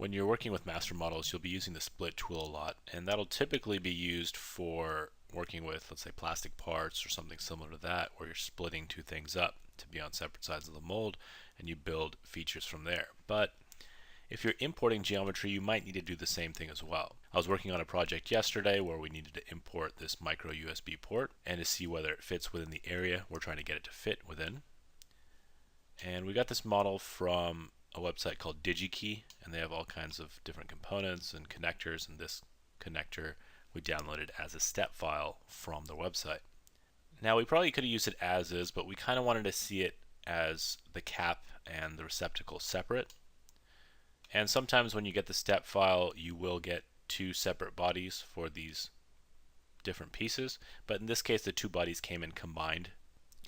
When you're working with master models, you'll be using the split tool a lot, and that'll typically be used for working with, let's say, plastic parts or something similar to that, where you're splitting two things up to be on separate sides of the mold, and you build features from there. But if you're importing geometry, you might need to do the same thing as well. I was working on a project yesterday where we needed to import this micro USB port and to see whether it fits within the area we're trying to get it to fit within. And we got this model from a website called DigiKey, and they have all kinds of different components and connectors, and this connector we downloaded as a step file from their website. Now we probably could have used it as is, but we kind of wanted to see it as the cap and the receptacle separate. And sometimes when you get the step file, you will get two separate bodies for these different pieces, but in this case the two bodies came in combined.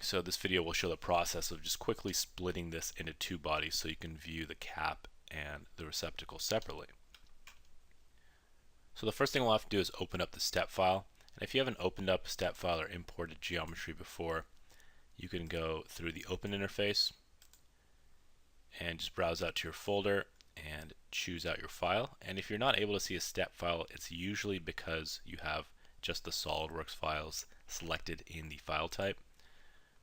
So this video will show the process of just quickly splitting this into two bodies so you can view the cap and the receptacle separately. So the first thing we'll have to do is open up the step file. And if you haven't opened up a step file or imported geometry before, you can go through the open interface and just browse out to your folder and choose out your file. And if you're not able to see a step file, it's usually because you have just the SolidWorks files selected in the file type.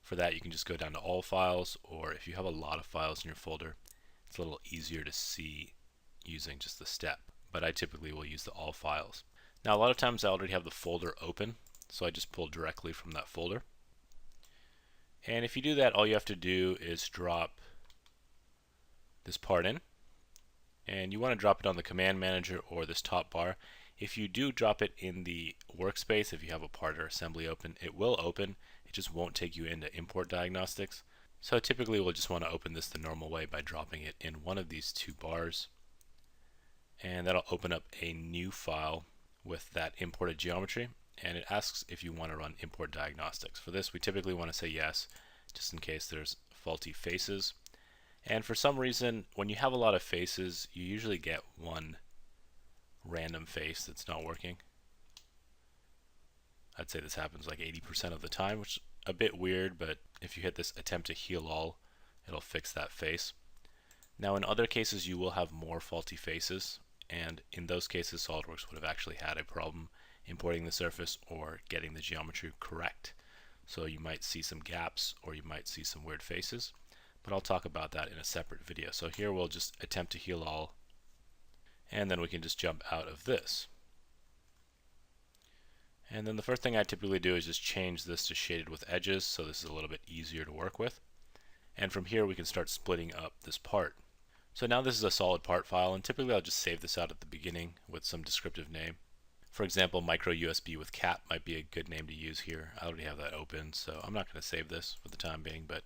For that, you can just go down to all files, or if you have a lot of files in your folder, it's a little easier to see using just the step. But I typically will use the all files. Now a lot of times I already have the folder open, so I just pull directly from that folder. And if you do that, all you have to do is drop this part in. And you want to drop it on the command manager or this top bar. If you do drop it in the workspace, if you have a part or assembly open, it will open. It just won't take you into import diagnostics. So typically we'll just want to open this the normal way by dropping it in one of these two bars. And that'll open up a new file with that imported geometry. And it asks if you want to run import diagnostics. For this, we typically want to say yes, just in case there's faulty faces. And for some reason, when you have a lot of faces, you usually get one random face that's not working. I'd say this happens like 80% of the time, which is a bit weird, but if you hit this attempt to heal all, it'll fix that face. Now in other cases, you will have more faulty faces, and in those cases, SolidWorks would have actually had a problem importing the surface or getting the geometry correct. So you might see some gaps, or you might see some weird faces. But I'll talk about that in a separate video. So here we'll just attempt to heal all, and then we can just jump out of this. And then the first thing I typically do is just change this to shaded with edges, so this is a little bit easier to work with. And from here we can start splitting up this part. So now this is a solid part file, and typically I'll just save this out at the beginning with some descriptive name. For example, micro USB with cap might be a good name to use here. I already have that open, so I'm not going to save this for the time being, but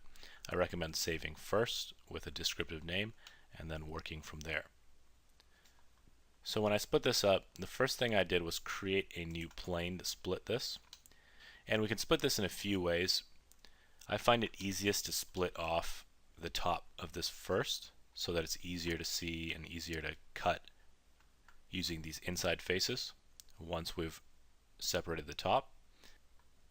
I recommend saving first with a descriptive name and then working from there. So when I split this up, the first thing I did was create a new plane to split this. And we can split this in a few ways. I find it easiest to split off the top of this first so that it's easier to see and easier to cut using these inside faces once we've separated the top.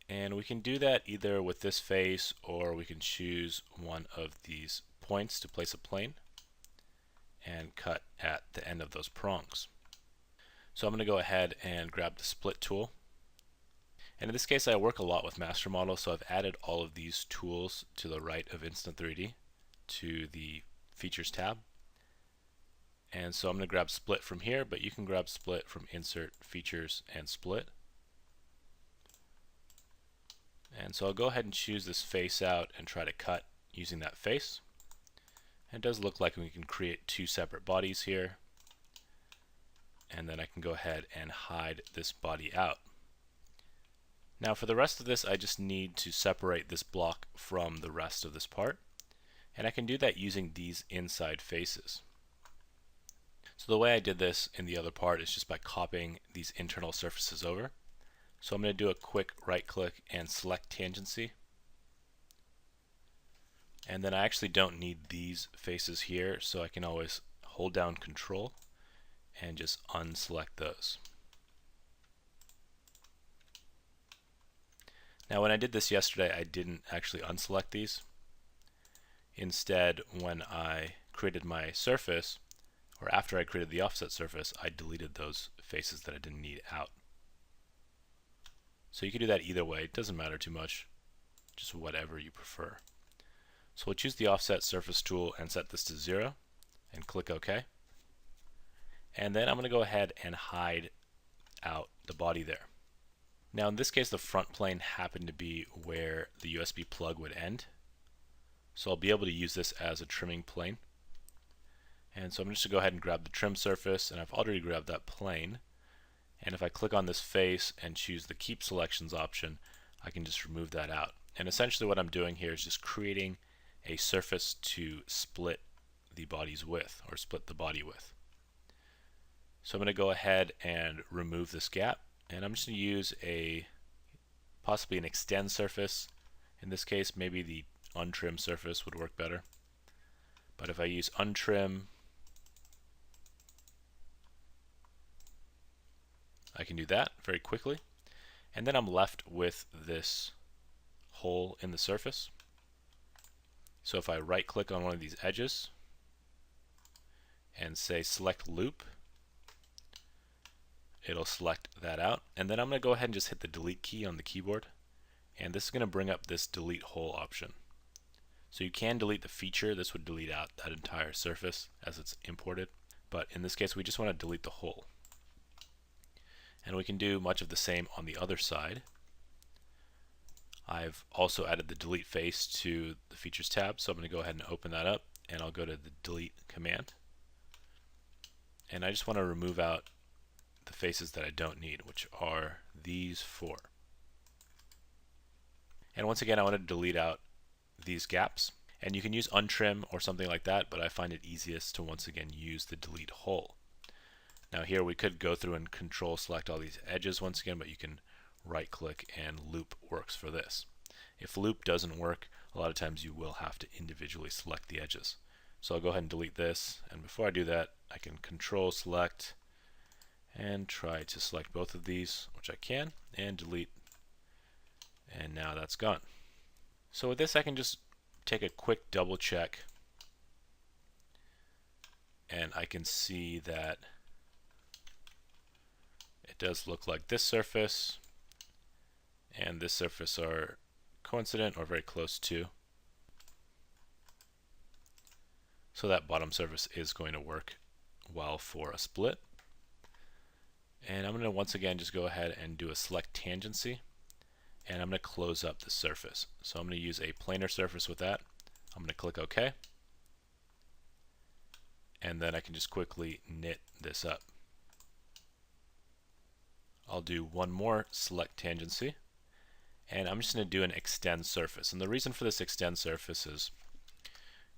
And we can do that either with this face, or we can choose one of these points to place a plane and cut at the end of those prongs. So I'm going to go ahead and grab the split tool. And in this case I work a lot with master models, so I've added all of these tools to the right of Instant3D to the features tab. And so I'm going to grab split from here, but you can grab split from insert, features, and split. And so I'll go ahead and choose this face out and try to cut using that face. And it does look like we can create two separate bodies here. And then I can go ahead and hide this body out. Now for the rest of this, I just need to separate this block from the rest of this part. And I can do that using these inside faces. So the way I did this in the other part is just by copying these internal surfaces over. So I'm going to do a quick right click and select tangency. And then I actually don't need these faces here, so I can always hold down Control and just unselect those. Now when I did this yesterday, I didn't actually unselect these. Instead, when I created my surface, or after I created the offset surface, I deleted those faces that I didn't need out. So you can do that either way, it doesn't matter too much, just whatever you prefer. So we'll choose the offset surface tool and set this to 0 and click OK. And then I'm going to go ahead and hide out the body there. Now in this case the front plane happened to be where the USB plug would end. So I'll be able to use this as a trimming plane. And so I'm just going to go ahead and grab the trim surface, and I've already grabbed that plane. And if I click on this face and choose the keep selections option, I can just remove that out. And essentially what I'm doing here is just creating a surface to split the body's width, or split the body with. So I'm going to go ahead and remove this gap, and I'm just going to use possibly an extend surface. In this case, maybe the untrim surface would work better. But if I use untrim, I can do that very quickly. And then I'm left with this hole in the surface. So if I right click on one of these edges and say select loop, it'll select that out. And then I'm going to go ahead and just hit the delete key on the keyboard. And this is going to bring up this delete hole option. So you can delete the feature. This would delete out that entire surface as it's imported. But in this case, we just want to delete the hole. And we can do much of the same on the other side. I've also added the delete face to the features tab, so I'm going to go ahead and open that up, and I'll go to the delete command. And I just want to remove out the faces that I don't need, which are these 4. And once again, I want to delete out these gaps. And you can use untrim or something like that, but I find it easiest to once again use the delete hole. Now here we could go through and control select all these edges once again, but you can right click and loop works for this. If loop doesn't work, a lot of times you will have to individually select the edges. So I'll go ahead and delete this, and before I do that I can control select and try to select both of these, which I can, and delete, and now that's gone. So with this I can just take a quick double check, and I can see that it does look like this surface and this surface are coincident or very close to. So that bottom surface is going to work well for a split. And I'm going to once again just go ahead and do a select tangency, and I'm going to close up the surface. So I'm going to use a planar surface with that. I'm going to click OK, and then I can just quickly knit this up. I'll do one more select tangency, and I'm just going to do an extend surface. And the reason for this extend surface is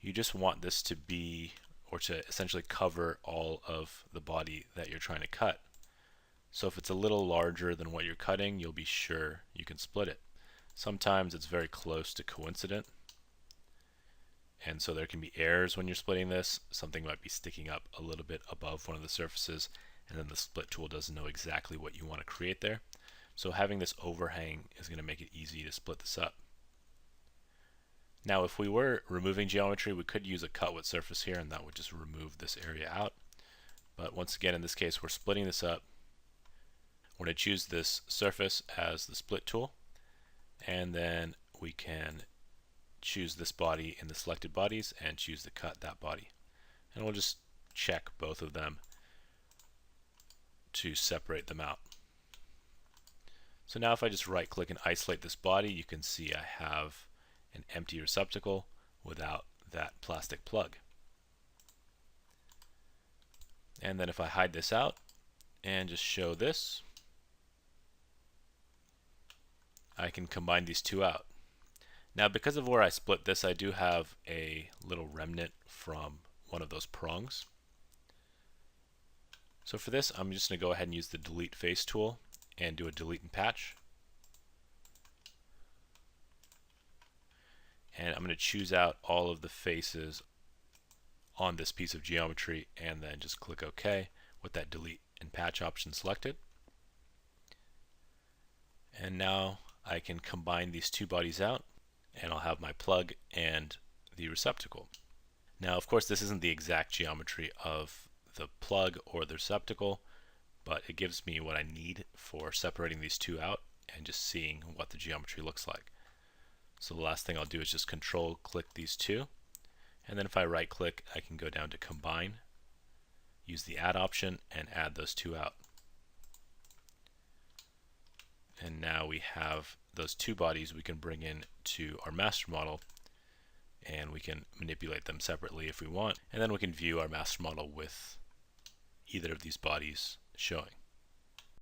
you just want this to be, or to essentially cover all of the body that you're trying to cut. So if it's a little larger than what you're cutting, you'll be sure you can split it. Sometimes it's very close to coincident, and so there can be errors when you're splitting this. Something might be sticking up a little bit above one of the surfaces, and then the split tool doesn't know exactly what you want to create there. So having this overhang is going to make it easy to split this up. Now if we were removing geometry, we could use a cut with surface here, and that would just remove this area out. But once again, in this case, we're splitting this up. We're going to choose this surface as the split tool, and then we can choose this body in the selected bodies and choose to cut that body. And we'll just check both of them to separate them out. So now if I just right click and isolate this body, you can see I have an empty receptacle without that plastic plug. And then if I hide this out and just show this, I can combine these two out. Now because of where I split this, I do have a little remnant from one of those prongs. So for this, I'm just going to go ahead and use the delete face tool and do a delete and patch. And I'm going to choose out all of the faces on this piece of geometry, and then just click OK with that delete and patch option selected. And now I can combine these two bodies out, and I'll have my plug and the receptacle. Now of course this isn't the exact geometry of the plug or the receptacle, but it gives me what I need for separating these two out and just seeing what the geometry looks like. So the last thing I'll do is just control click these two, and then if I right click, I can go down to combine, use the add option, and add those two out. And now we have those two bodies we can bring in to our master model, and we can manipulate them separately if we want, and then we can view our master model with either of these bodies showing.